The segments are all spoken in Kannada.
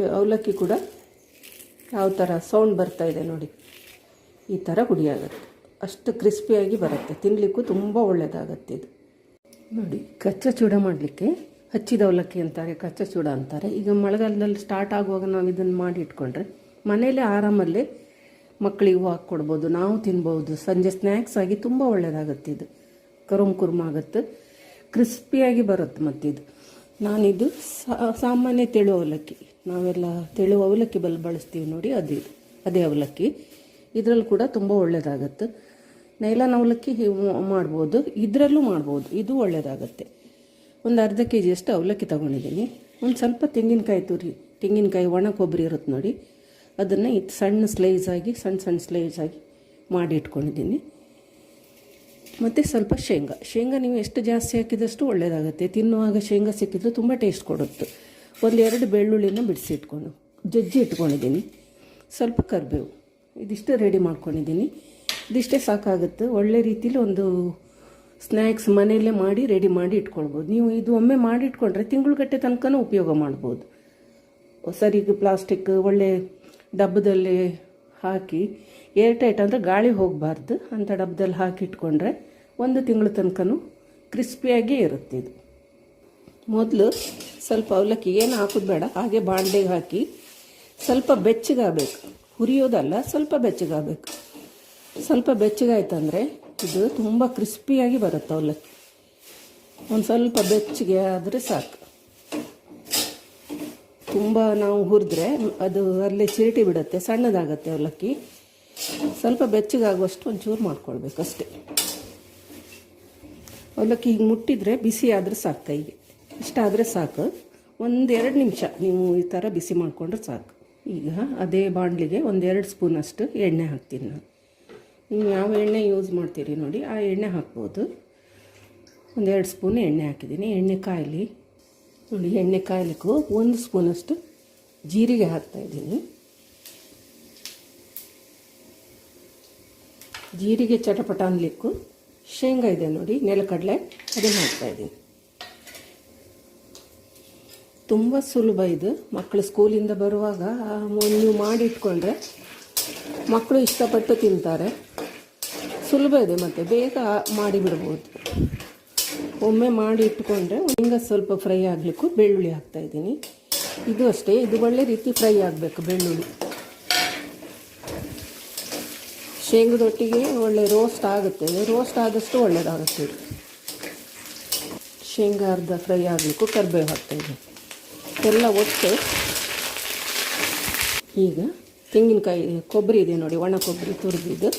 ನೋಡಿ ಅವಲಕ್ಕಿ ಕೂಡ ಯಾವ ಥರ ಸೌಂಡ್ ಬರ್ತಾ ಇದೆ ನೋಡಿ, ಈ ಥರ ಹುಡಿ ಆಗುತ್ತೆ. ಅಷ್ಟು ಕ್ರಿಸ್ಪಿಯಾಗಿ ಬರುತ್ತೆ, ತಿನ್ನಲಿಕ್ಕೂ ತುಂಬ ಒಳ್ಳೆಯದಾಗತ್ತೆ ಇದು. ನೋಡಿ ಕಚ್ಚಾ ಚೂಡ ಮಾಡಲಿಕ್ಕೆ ಹಚ್ಚಿದ ಅವಲಕ್ಕಿ ಅಂತಾರೆ, ಕಚ್ಚಾ ಚೂಡ ಅಂತಾರೆ. ಈಗ ಮಳೆಗಾಲದಲ್ಲಿ ಸ್ಟಾರ್ಟ್ ಆಗುವಾಗ ನಾವು ಇದನ್ನು ಮಾಡಿ ಇಟ್ಕೊಂಡ್ರೆ ಮನೇಲೇ ಆರಾಮಲ್ಲೇ ಮಕ್ಕಳಿಗೂ ಹಾಕ್ಕೊಡ್ಬೋದು, ನಾವು ತಿನ್ಬೋದು. ಸಂಜೆ ಸ್ನ್ಯಾಕ್ಸ್ ಆಗಿ ತುಂಬ ಒಳ್ಳೆಯದಾಗುತ್ತೆ ಇದು. ಕುರುಮ್ ಆಗುತ್ತೆ, ಕ್ರಿಸ್ಪಿಯಾಗಿ ಬರುತ್ತೆ. ಮತ್ತಿದು ನಾನಿದು ಸಾಮಾನ್ಯ ತೆಳು ಅವಲಕ್ಕಿ, ನಾವೆಲ್ಲ ತೆಳು ಅವಲಕ್ಕಿ ಬಳಸ್ತೀವಿ ನೋಡಿ, ಅದೇ ಅವಲಕ್ಕಿ. ಇದರಲ್ಲೂ ಕೂಡ ತುಂಬ ಒಳ್ಳೆಯದಾಗತ್ತೆ. ನೈಲಾನ್ ಅವಲಕ್ಕಿ ಮಾಡ್ಬೋದು, ಇದರಲ್ಲೂ ಮಾಡ್ಬೋದು, ಇದು ಒಳ್ಳೆಯದಾಗತ್ತೆ. ಒಂದು ಅರ್ಧ kg ಅಷ್ಟು ಅವಲಕ್ಕಿ ತೊಗೊಂಡಿದ್ದೀನಿ. ಒಂದು ಸ್ವಲ್ಪ ತೆಂಗಿನಕಾಯಿ ಒಣ ಕೊಬ್ಬರಿ ಇರುತ್ತೆ ನೋಡಿ, ಅದನ್ನು ಸಣ್ಣ ಸ್ಲೈಸ್ ಆಗಿ ಮಾಡಿ ಇಟ್ಕೊಂಡಿದ್ದೀನಿ. ಮತ್ತು ಸ್ವಲ್ಪ ಶೇಂಗಾ ನೀವು ಎಷ್ಟು ಜಾಸ್ತಿ ಹಾಕಿದಷ್ಟು ಒಳ್ಳೆಯದಾಗುತ್ತೆ. ತಿನ್ನುವಾಗ ಶೇಂಗಾ ಸಿಕ್ಕಿದ್ರೆ ತುಂಬ ಟೇಸ್ಟ್ ಕೊಡುತ್ತೆ. 1-2 ಬೆಳ್ಳುಳ್ಳಿನ ಜಜ್ಜಿ ಇಟ್ಕೊಂಡಿದ್ದೀನಿ. ಸ್ವಲ್ಪ ಕರಿಬೇವು, ಇದಿಷ್ಟು ರೆಡಿ ಮಾಡ್ಕೊಂಡಿದ್ದೀನಿ. ಇದಿಷ್ಟೇ ಸಾಕಾಗುತ್ತೆ. ಒಳ್ಳೆ ರೀತಿಲಿ ಒಂದು ಸ್ನ್ಯಾಕ್ಸ್ ಮನೆಯಲ್ಲೇ ರೆಡಿ ಮಾಡಿ ಇಟ್ಕೊಳ್ಬೋದು. ನೀವು ಇದು ಒಮ್ಮೆ ಮಾಡಿ ಇಟ್ಕೊಂಡ್ರೆ ತಿಂಗಳುಗಟ್ಟೆ ತನಕನೂ ಉಪಯೋಗ ಮಾಡ್ಬೋದು. ಸರಿಗೆ ಪ್ಲಾಸ್ಟಿಕ್ ಒಳ್ಳೆ ಡಬ್ಬದಲ್ಲಿ ಹಾಕಿ, ಏರ್ ಟೈಟ್ ಅಂದರೆ ಗಾಳಿ ಹೋಗಬಾರ್ದು ಅಂಥ ಡಬ್ಬದಲ್ಲಿ ಹಾಕಿ ಇಟ್ಕೊಂಡ್ರೆ 1 ತಿಂಗಳ ತನಕನೂ ಕ್ರಿಸ್ಪಿಯಾಗೇ ಇರುತ್ತೆ ಇದು. ಮೊದಲು ಸ್ವಲ್ಪ ಅವಲಕ್ಕಿ ಏನು ಹಾಕೋದು ಬೇಡ, ಹಾಗೆ ಬಾಣಲೆಗೆ ಹಾಕಿ ಸ್ವಲ್ಪ ಬೆಚ್ಚಗಾಗಬೇಕು, ಹುರಿಯೋದಲ್ಲ, ಸ್ವಲ್ಪ ಬೆಚ್ಚಗಾಗಬೇಕು. ಸ್ವಲ್ಪ ಬೆಚ್ಚಗಾಯ್ತಂದರೆ ಇದು ತುಂಬ ಕ್ರಿಸ್ಪಿಯಾಗಿ ಬರುತ್ತೆ ಅವಲಕ್ಕಿ. ಒಂದು ಸ್ವಲ್ಪ ಬೆಚ್ಚಗೆ ಆದರೆ ಸಾಕು. ತುಂಬ ನಾವು ಹುರಿದ್ರೆ ಅದು ಅಲ್ಲೇ ಚಿರಟಿ ಬಿಡುತ್ತೆ, ಸಣ್ಣದಾಗತ್ತೆ ಅವಲಕ್ಕಿ. ಸ್ವಲ್ಪ ಬೆಚ್ಚಗಾಗುವಷ್ಟು ಒಂಚೂರು ಮಾಡ್ಕೊಳ್ಬೇಕು ಅಷ್ಟೇ. ಅವಲಕ್ಕಿ ಹೀಗೆ ಮುಟ್ಟಿದರೆ ಬಿಸಿ ಆದರೆ ಸಾಕು, ಕೈಗೆ ಇಷ್ಟಾದರೆ ಸಾಕು. 1-2 ನಿಮಿಷ ನೀವು ಈ ಥರ ಬಿಸಿ ಮಾಡಿಕೊಂಡ್ರೆ ಸಾಕು. ಈಗ ಅದೇ ಬಾಣಲಿಗೆ 1-2 ಸ್ಪೂನಷ್ಟು ಎಣ್ಣೆ ಹಾಕ್ತೀನಿ ನಾನು. ನೀವು ಯಾವ ಎಣ್ಣೆ ಯೂಸ್ ಮಾಡ್ತೀರಿ ನೋಡಿ ಆ ಎಣ್ಣೆ ಹಾಕ್ಬೋದು. 1-2 ಸ್ಪೂನ್ ಎಣ್ಣೆ ಹಾಕಿದ್ದೀನಿ. ಎಣ್ಣೆ ಕಾಯಲಿ ನೋಡಿ, ಎಣ್ಣೆ ಕಾಯಲಿಕ್ಕೂ 1 ಸ್ಪೂನಷ್ಟು ಜೀರಿಗೆ ಹಾಕ್ತಾಯಿದ್ದೀನಿ. ಜೀರಿಗೆ ಚಟಪಟ ಅನ್ಲಿಕ್ಕೂ ಶೇಂಗಾ ಇದೆ ನೋಡಿ, ನೆಲಕಡಲೆ, ಅದನ್ನು ಹಾಕ್ತಾಯಿದ್ದೀನಿ. ತುಂಬ ಸುಲಭ ಇದು. ಮಕ್ಕಳು ಸ್ಕೂಲಿಂದ ಬರುವಾಗ ನೀವು ಮಾಡಿ ಇಟ್ಕೊಂಡ್ರೆ ಮಕ್ಕಳು ಇಷ್ಟಪಟ್ಟು ತಿಂತಾರೆ. ಸುಲಭ ಇದೆ ಮತ್ತು ಬೇಗ ಮಾಡಿಬಿಡ್ಬೋದು. ಒಮ್ಮೆ ಮಾಡಿ ಇಟ್ಕೊಂಡ್ರೆ ಹಿಂಗೆ ಸ್ವಲ್ಪ ಫ್ರೈ ಆಗಲಿಕ್ಕೂ ಬೆಳ್ಳುಳ್ಳಿ ಹಾಕ್ತಾಯಿದ್ದೀನಿ. ಇದು ಅಷ್ಟೇ, ಇದು ಒಳ್ಳೆ ರೀತಿ ಫ್ರೈ ಆಗಬೇಕು ಬೆಳ್ಳುಳ್ಳಿ. ಶೇಂಗದೊಟ್ಟಿಗೆ ಒಳ್ಳೆ ರೋಸ್ಟ್ ಆಗುತ್ತೆ, ರೋಸ್ಟ್ ಆದಷ್ಟು ಒಳ್ಳೆಯದಾಗುತ್ತೆ. ಶೇಂಗಾ ಅರ್ಧ ಫ್ರೈ ಆಗಲಿಕ್ಕೂ ಕರಿಬೇವು ಹಾಕ್ತಾಯಿದ್ದೀನಿ. ಎಲ್ಲ ಒಟ್ಟು ಈಗ ತೆಂಗಿನಕಾಯಿ ಕೊಬ್ಬರಿ ಇದೆ ನೋಡಿ, ಒಣ ಕೊಬ್ಬರಿ ತುರಿದಿದ್ದು,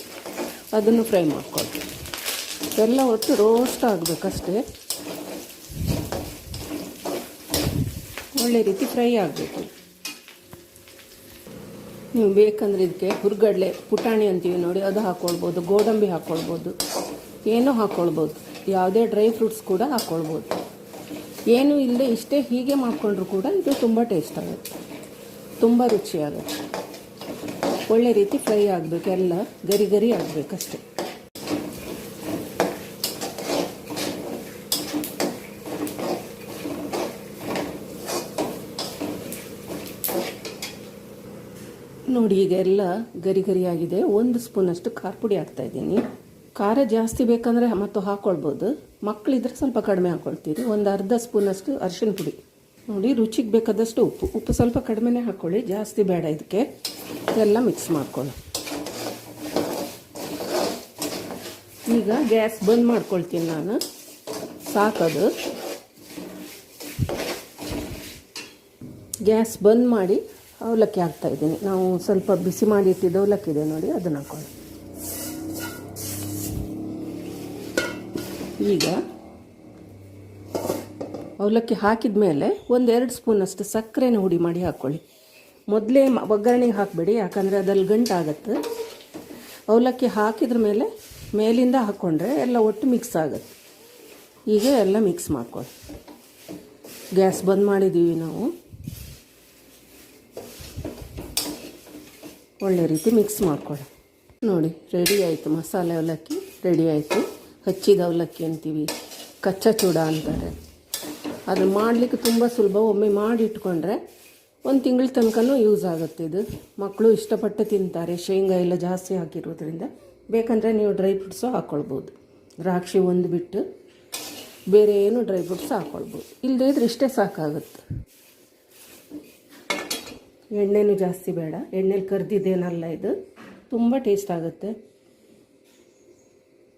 ಅದನ್ನು ಫ್ರೈ ಮಾಡ್ಕೊಳ್ಳಿ. ಎಲ್ಲ ಒಟ್ಟು ರೋಸ್ಟ್ ಆಗಬೇಕಷ್ಟೇ, ಒಳ್ಳೆ ರೀತಿ ಫ್ರೈ ಆಗಬೇಕು. ನೀವು ಬೇಕಂದರೆ ಇದಕ್ಕೆ ಹುರ್ಗಡ್ಲೆ, ಪುಟಾಣಿ ಅಂತೀವಿ ನೋಡಿ, ಅದು ಹಾಕ್ಕೊಳ್ಬೋದು, ಗೋಡಂಬಿ ಹಾಕ್ಕೊಳ್ಬೋದು, ಏನೂ ಹಾಕ್ಕೊಳ್ಬೋದು, ಯಾವುದೇ ಡ್ರೈ ಫ್ರೂಟ್ಸ್ ಕೂಡ ಹಾಕ್ಕೊಳ್ಬೋದು. ಏನೂ ಇಲ್ಲದೆ ಇಷ್ಟೇ ಹೀಗೆ ಮಾಡಿಕೊಂಡ್ರೂ ಕೂಡ ಇದು ತುಂಬ ಟೇಸ್ಟ್ ಆಗುತ್ತೆ, ತುಂಬ ರುಚಿಯಾಗುತ್ತೆ. ಒಳ್ಳೆ ರೀತಿ ಫ್ರೈ ಆಗಬೇಕು, ಎಲ್ಲ ಗರಿ ಆಗಬೇಕಷ್ಟೆ. ನೋಡಿ ಈಗ ಎಲ್ಲ ಗರಿ ಆಗಿದೆ. 1 ಸ್ಪೂನಷ್ಟು ಖಾರ ಪುಡಿ ಹಾಕ್ತಾಯಿದ್ದೀನಿ. ಖಾರ ಜಾಸ್ತಿ ಬೇಕಂದರೆ ಮತ್ತು ಹಾಕ್ಕೊಳ್ಬೋದು, ಮಕ್ಕಳಿದ್ರೆ ಸ್ವಲ್ಪ ಕಡಿಮೆ ಹಾಕ್ಕೊಳ್ತೀರಿ. 1/2 ಸ್ಪೂನಷ್ಟು ಅರಿಶಿನ ಪುಡಿ ನೋಡಿ, ರುಚಿಗೆ ಬೇಕಾದಷ್ಟು ಉಪ್ಪು ಸ್ವಲ್ಪ ಕಡಿಮೆನೇ ಹಾಕ್ಕೊಳ್ಳಿ, ಜಾಸ್ತಿ ಬೇಡ ಇದಕ್ಕೆ. ಎಲ್ಲ ಮಿಕ್ಸ್ ಮಾಡ್ಕೊಳ್ಳಿ. ಈಗ ಗ್ಯಾಸ್ ಬಂದ್ ಮಾಡ್ಕೊಳ್ತೀನಿ ನಾನು, ಸಾಕದು. ಗ್ಯಾಸ್ ಬಂದ್ ಮಾಡಿ ಅವಲಕ್ಕಿ ಹಾಕ್ತಾಯಿದ್ದೀನಿ. ನಾವು ಸ್ವಲ್ಪ ಬಿಸಿ ಮಾಡಿ ಇಟ್ಟಿದ್ದು ಅವಲಕ್ಕಿ ಇದೆ ನೋಡಿ, ಅದನ್ನು ಹಾಕೊಳ್ಳಿ. ಈಗ ಅವಲಕ್ಕಿ ಹಾಕಿದ ಮೇಲೆ 1-2 ಸ್ಪೂನಷ್ಟು ಸಕ್ಕರೆನ ಹುಡಿ ಮಾಡಿ ಹಾಕ್ಕೊಳ್ಳಿ. ಮೊದಲೇ ಒಗ್ಗರಣೆಗೆ ಹಾಕಬೇಡಿ, ಯಾಕಂದರೆ ಅದಲ್ಲಿ ಗಂಟಾಗತ್ತೆ. ಅವಲಕ್ಕಿ ಹಾಕಿದ್ರ ಮೇಲೆ ಮೇಲಿಂದ ಹಾಕ್ಕೊಂಡ್ರೆ ಎಲ್ಲ ಒಟ್ಟು ಮಿಕ್ಸ್ ಆಗುತ್ತೆ. ಈಗ ಎಲ್ಲ ಮಿಕ್ಸ್ ಮಾಡ್ಕೊಳ್ಳಿ. ಗ್ಯಾಸ್ ಬಂದ್ ಮಾಡಿದ್ದೀವಿ ನಾವು. ಒಳ್ಳೆ ರೀತಿ ಮಿಕ್ಸ್ ಮಾಡ್ಕೊಳ್ಳಿ. ನೋಡಿ ರೆಡಿ ಆಯಿತು, ಮಸಾಲೆ ಅವಲಕ್ಕಿ ರೆಡಿ ಆಯಿತು. ಹಚ್ಚಿದ ಅವಲಕ್ಕಿ ಅಂತೀವಿ, ಕಚ್ಚಾ ಚೂಡ ಅಂತಾರೆ. ಅದು ಮಾಡಲಿಕ್ಕೆ ತುಂಬ ಸುಲಭ. ಒಮ್ಮೆ ಮಾಡಿ ಇಟ್ಕೊಂಡ್ರೆ ಒಂದು ತಿಂಗಳ ತನಕನೂ ಯೂಸ್ ಆಗುತ್ತೆ ಇದು. ಮಕ್ಕಳು ಇಷ್ಟಪಟ್ಟು ತಿಂತಾರೆ, ಶೇಂಗಾ ಎಲ್ಲ ಜಾಸ್ತಿ ಹಾಕಿರೋದ್ರಿಂದ. ಬೇಕಂದರೆ ನೀವು ಡ್ರೈ ಫ್ರೂಟ್ಸು ಹಾಕ್ಕೊಳ್ಬೋದು, ದ್ರಾಕ್ಷಿ ಒಂದು ಬಿಟ್ಟು ಬೇರೆ ಏನು ಡ್ರೈ ಫ್ರೂಟ್ಸ್ ಹಾಕ್ಕೊಳ್ಬೋದು. ಇಲ್ಲದೇ ಇದ್ರೆ ಇಷ್ಟೇ ಸಾಕಾಗುತ್ತೆ. ಎಣ್ಣೆನೂ ಜಾಸ್ತಿ ಬೇಡ, ಎಣ್ಣೆಲಿ ಕರ್ದಿದ್ದೇನಲ್ಲ ಇದು, ತುಂಬ ಟೇಸ್ಟ್ ಆಗುತ್ತೆ.